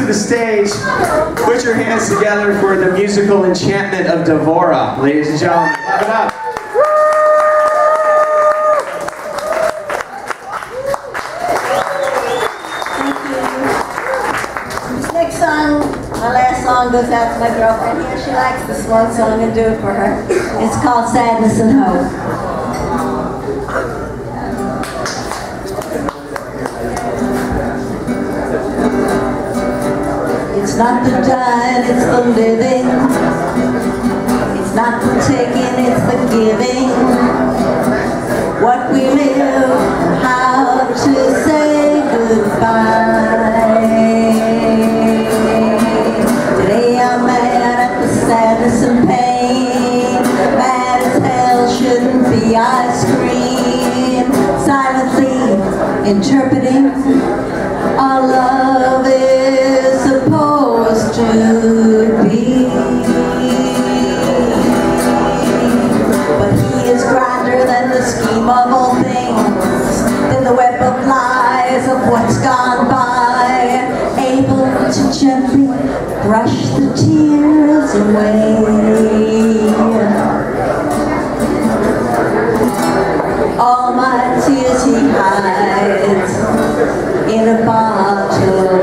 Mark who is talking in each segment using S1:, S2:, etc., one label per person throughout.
S1: to the stage, put your hands together for the musical enchantment of Devorah. Ladies and gentlemen, clap it up.
S2: My last song goes out to my girlfriend here. She likes this one, so I'm going to do it for her. It's called Sadness and Hope. It's not the dying, it's the living. It's not the taking, it's the giving. What we live, how to say goodbye. Sadness and pain, bad as hell shouldn't be I scream, silently interpreting our love is supposed to be. But he is grander than the scheme of all things, than the web of lies of what's gone by, able to gently brush the tears away. All my tears he hides in a bottle,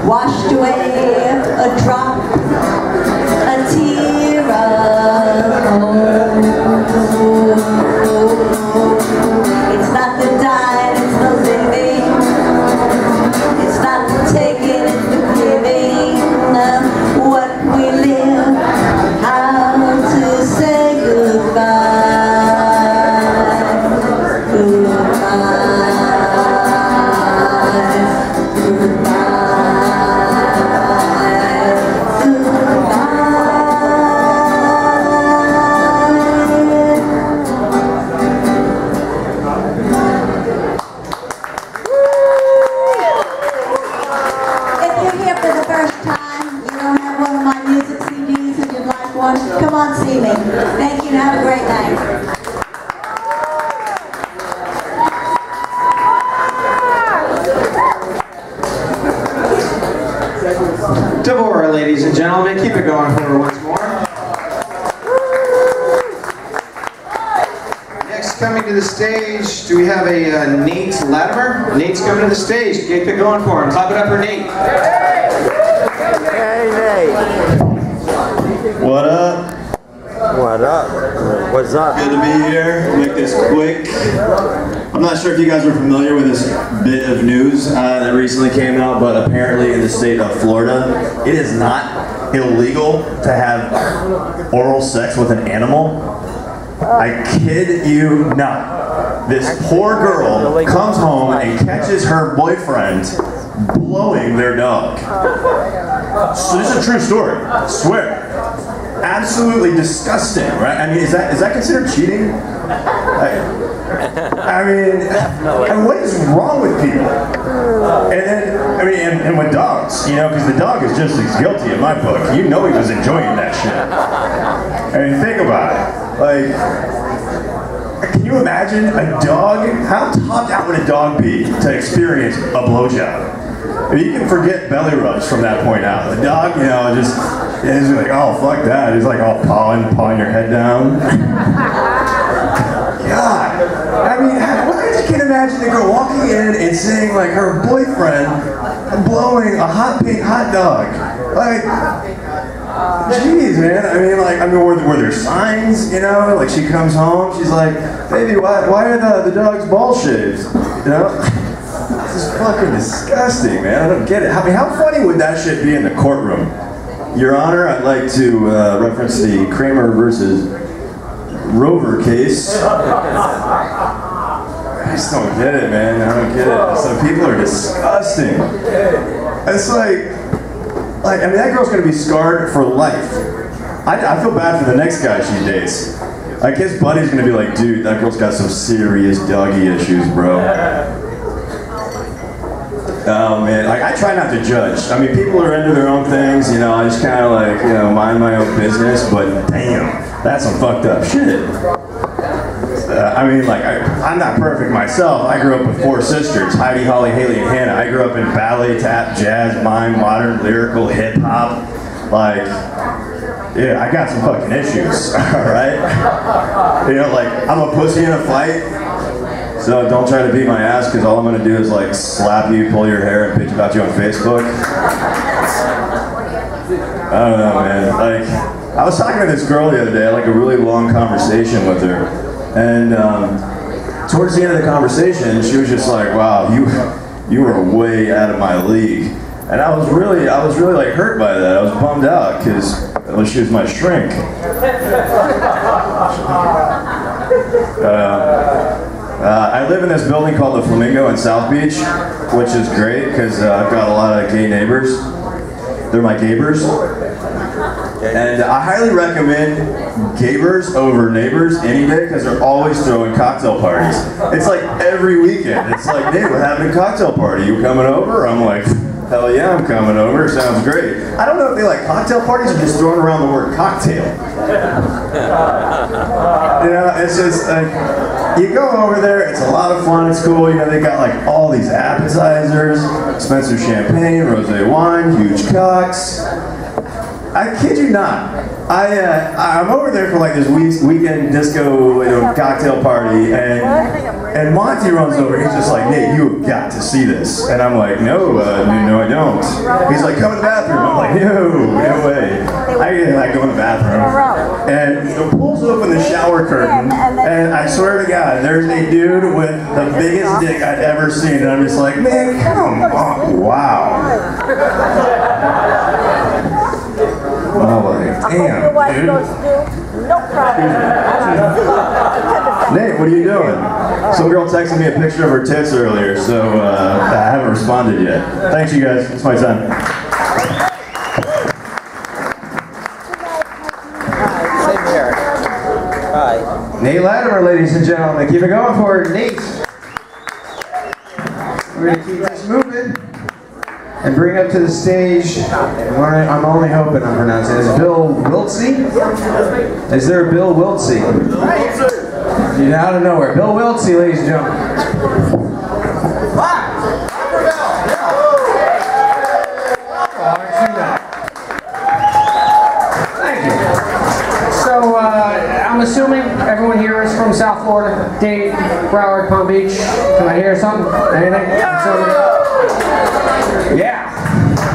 S2: washed away a drop, a tear of hope. It's not the dying, it's the living. It's not the taking, it's the giving. What we live, how to say goodbye. Goodbye. Come on, see me. Thank you and have a great night.
S1: Devorah, ladies and gentlemen, keep it going for her once more. Next coming to the stage, do we have a Nate Latimer? Nate's coming to the stage. Keep it going for him. Clap it up for Nate.
S3: Hey, Nate.
S4: What up?
S3: What up? What's up?
S4: Good to be here. I'll make this quick. I'm not sure if you guys are familiar with this bit of news that recently came out, but apparently in the state of Florida, it is not illegal to have oral sex with an animal. I kid you not. This poor girl comes home and catches her boyfriend blowing their dog. So this is a true story, I swear. Absolutely disgusting, right? I mean, is that considered cheating? I mean, what is wrong with people? And with dogs, you know, because the dog is just as guilty in my book. You know he was enjoying that shit. I mean, think about it. Like, can you imagine a dog? How topped out would a dog be to experience a blowjob? I mean, you can forget belly rubs from that point out. The dog, you know, just is like, oh, fuck that. He's like all pawing your head down. God. I mean, I just can't imagine the girl walking in and seeing like her boyfriend blowing a hot pink hot dog. Like, jeez, man. I mean, were there signs, you know? Like, she comes home, she's like, baby, why are the dog's balls shaved? You know? This is fucking disgusting, man. I don't get it. I mean, how funny would that shit be in the courtroom? Your Honor, I'd like to reference the Kramer versus Rover case. I just don't get it, man. I don't get it. Some people are disgusting. It's like, I mean, that girl's gonna be scarred for life. I feel bad for the next guy she dates. Like, his buddy's gonna be like, dude, that girl's got some serious doggy issues, bro. Oh man, like, I try not to judge. I mean, people are into their own things, you know, I just kind of like, you know, mind my own business, but damn, that's some fucked up shit. I mean, like, I'm not perfect myself. I grew up with 4 sisters, Heidi, Holly, Haley, and Hannah. I grew up in ballet, tap, jazz, mime, modern, lyrical, hip-hop. Like, yeah, I got some fucking issues, alright? You know, like, I'm a pussy in a fight, so don't try to beat my ass, because all I'm gonna do is, like, slap you, pull your hair, and bitch about you on Facebook. I don't know, man. Like, I was talking to this girl the other day, I had like a really long conversation with her, and towards the end of the conversation, she was just like, "Wow, you were way out of my league," and I was really like hurt by that. I was bummed out because she was my shrink. I live in this building called the Flamingo in South Beach, which is great because I've got a lot of gay neighbors. They're my gabers. And I highly recommend gabers over neighbors any day because they're always throwing cocktail parties. It's like every weekend. It's like, "Hey, we're having a cocktail party. You coming over?" I'm like, "Hell yeah, I'm coming over. Sounds great." I don't know if they like cocktail parties or just throwing around the word cocktail. You know, it's just like, you go over there, it's a lot of fun, it's cool, you know, they got like all these appetizers, expensive champagne, rosé wine, huge cocks. I kid you not. I'm over there for like this weekend disco, you know, cocktail party, and Monty runs over. He's just like, "Nate, you have got to see this." And I'm like, "No, no, I don't." He's like, "Come in the bathroom." I'm like, "No way." I go in the bathroom, and he pulls open the shower curtain, and I swear to God, there's a dude with the biggest dick I'd ever seen, and I'm just like, "Man, come on, wow." Oh, like, damn, dude.
S5: No problem.
S4: Nate, what are you doing? Some girl texted me a picture of her tits earlier, so I haven't responded yet. Thanks, you guys. It's my time.
S3: Same here. Hi.
S1: Nate Latimer, ladies and gentlemen. Keep it going for Nate. We're going to keep this moving and bring up to the stage, I'm only hoping I'm pronouncing it, is Bill Wiltsey? Is there a Bill Wiltsey? You're out of nowhere. Bill Wiltsey, ladies and gentlemen.
S6: Thank you. So, I'm assuming everyone here is from South Florida, Dade, Broward, Palm Beach. Can I hear something? Anything? Yeah.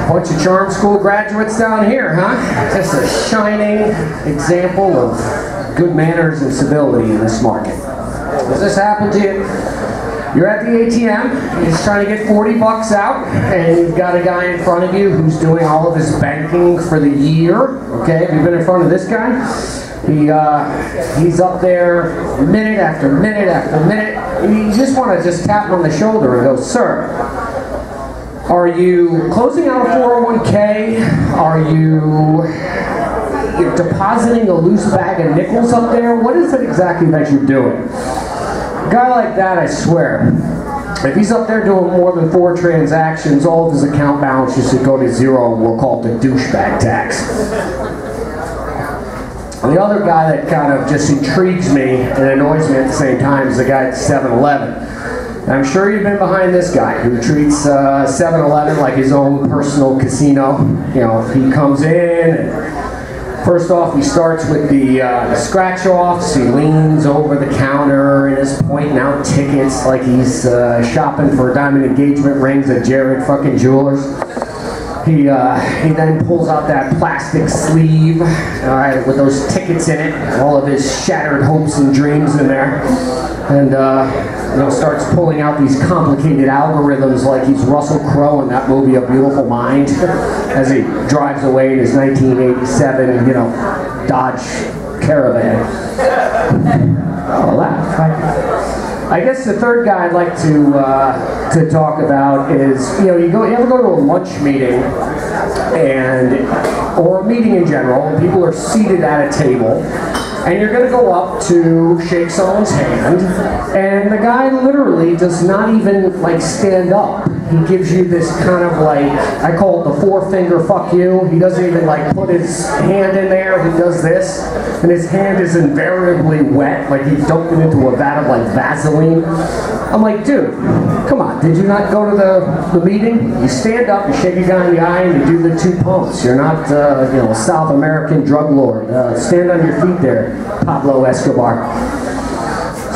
S6: Bunch of charm school graduates down here, huh? Just a shining example of good manners and civility in this market. Does this happen to you? You're at the ATM, he's trying to get 40 bucks out, and you've got a guy in front of you who's doing all of his banking for the year. Okay, have you been in front of this guy? He's up there minute after minute after minute. You just want to just tap him on the shoulder and go, "Sir, are you closing out a 401k? Are you depositing a loose bag of nickels up there? What is it exactly that you're doing?" A guy like that, I swear, if he's up there doing more than 4 transactions, all of his account balances should go to 0, and we'll call it the douchebag tax. And the other guy that kind of just intrigues me and annoys me at the same time is the guy at 7-Eleven. I'm sure you've been behind this guy who treats 7-Eleven like his own personal casino. You know, he comes in, and first off, he starts with the scratch-offs. He leans over the counter and is pointing out tickets like he's shopping for diamond engagement rings at Jared fucking Jewelers. He then pulls out that plastic sleeve, all right, with those tickets in it, all of his shattered hopes and dreams in there, and you know, starts pulling out these complicated algorithms like he's Russell Crowe in that movie A Beautiful Mind, as he drives away in his 1987, you know, Dodge Caravan. Oh, laugh. I guess the third guy I'd like to talk about is, you know, you ever go to a lunch meeting, or a meeting in general, and people are seated at a table, and you're going to go up to shake someone's hand, and the guy literally does not even, like, stand up. he gives you this kind of like, I call it the four-finger fuck you. He doesn't even like put his hand in there. He does this, and his hand is invariably wet, like he's dumped it into a vat of like Vaseline. I'm like, dude, come on, did you not go to the meeting? You stand up, you shake a guy in the eye, and you do the 2 pumps. You're not, you know, a South American drug lord. Stand on your feet there, Pablo Escobar.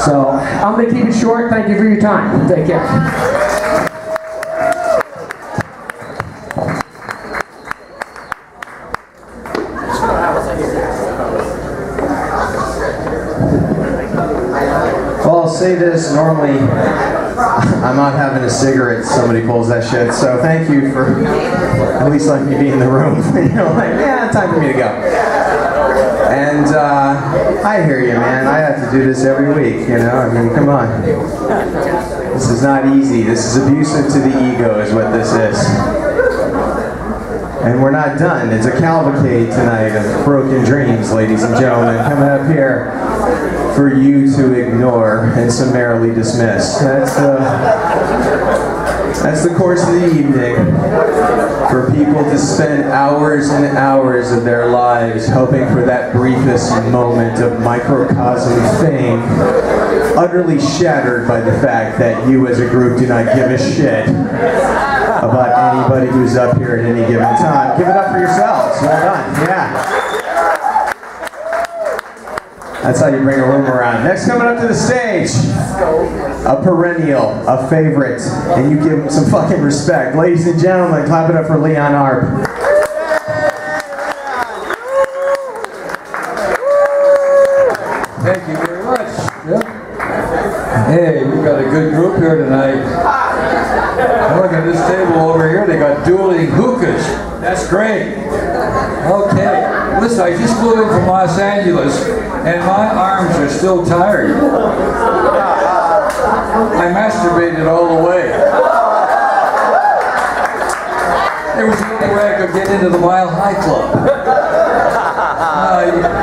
S6: So, I'm going to keep it short. Thank you for your time. Take care.
S1: Well, I'll say this, normally I'm not having a cigarette, somebody pulls that shit, so thank you for at least letting me be in the room. You know, like, yeah, time for me to go. And I hear you, man. I have to do this every week, you know? I mean, come on. This is not easy. This is abusive to the ego is what this is. And we're not done. It's a cavalcade tonight of broken dreams, ladies and gentlemen, coming up here for you to ignore and summarily dismiss. That's the course of the evening. For people to spend hours and hours of their lives hoping for that briefest moment of microcosm fame, utterly shattered by the fact that you as a group do not give a shit about anybody who's up here at any given time. Give it up for yourselves. Well done. Yeah. That's how you bring a room around. Next, coming up to the stage, a perennial, a favorite, and you give him some fucking respect. Ladies and gentlemen, clap it up for Leon Arp.
S7: Thank you very much. Yep. Hey, we've got a good group here tonight. Look at this table over here. They got dueling hookahs. That's great. Okay. Listen, I just flew in from Los Angeles, and my arms are still tired. I masturbated all the way. It was the only way I could get into the Mile High Club.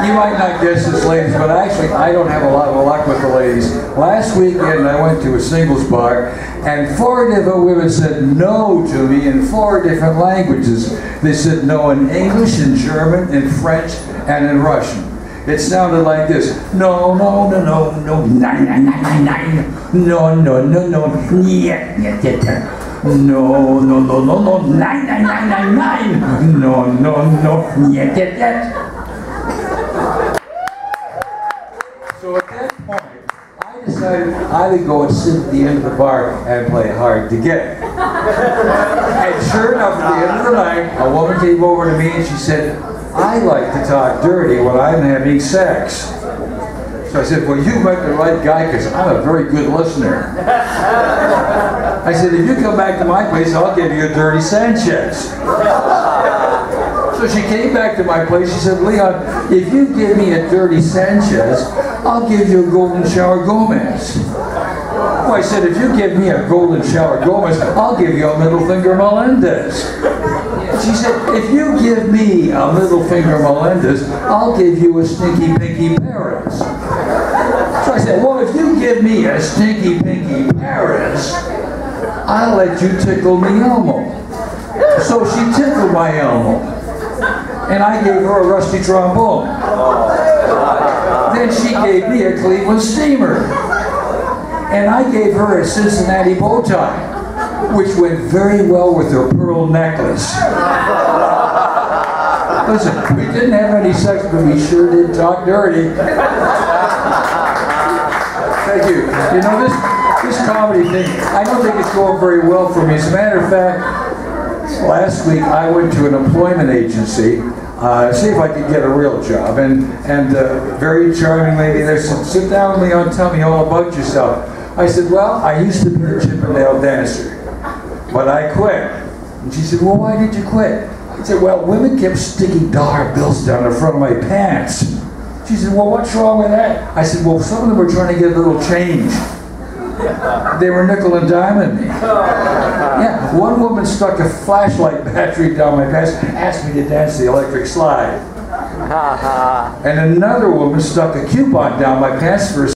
S7: You might not guess this, ladies, but actually I don't have a lot of luck with the ladies. Last weekend I went to a singles bar, and 4 different women said no to me in 4 different languages. They said no in English, in German, in French, and in Russian. It sounded like this: no, no, no, no, no, nine, nine, nine, nine, nine, no, no, no, no, yeah, yeah, yeah. No, no, no, no, no, 99999. No, no, no, yet, yet, yet. So at that point, I decided I would go and sit at the end of the bar and play hard to get. And sure enough, at the end of the night, a woman came over to me and she said, I like to talk dirty when I'm having sex. So I said, well, you met the right guy because I'm a very good listener. I said, if you come back to my place, I'll give you a dirty Sanchez. So she came back to my place. She said, Leon, if you give me a dirty Sanchez, I'll give you a golden shower Gomez. Well, I said, if you give me a golden shower Gomez, I'll give you a middle finger Melendez. She said, if you give me a middle finger Melendez, I'll give you a stinky pinky Paris. So I said, well, if you give me a stinky pinky Paris, I'll let you tickle me Elmo. So she tickled my Elmo, and I gave her a rusty trombone. Then she gave me a Cleveland steamer, and I gave her a Cincinnati bow tie, which went very well with her pearl necklace. Listen, we didn't have any sex, but we sure did talk dirty. Thank you. You know, this comedy thing, I don't think it's going very well for me. As a matter of fact, last week I went to an employment agency, see if I could get a real job, and very charming lady there said, sit down, Leon, tell me all about yourself. I said, well, I used to be a Chippendale dancer, but I quit. And she said, well, why did you quit? I said, well, women kept sticking dollar bills down the front of my pants. She said, well, what's wrong with that? I said, well, some of them were trying to get a little change. They were nickel and diming me. Yeah, one woman stuck a flashlight battery down my pants, asked me to dance the electric slide. And another woman stuck a coupon down my pants for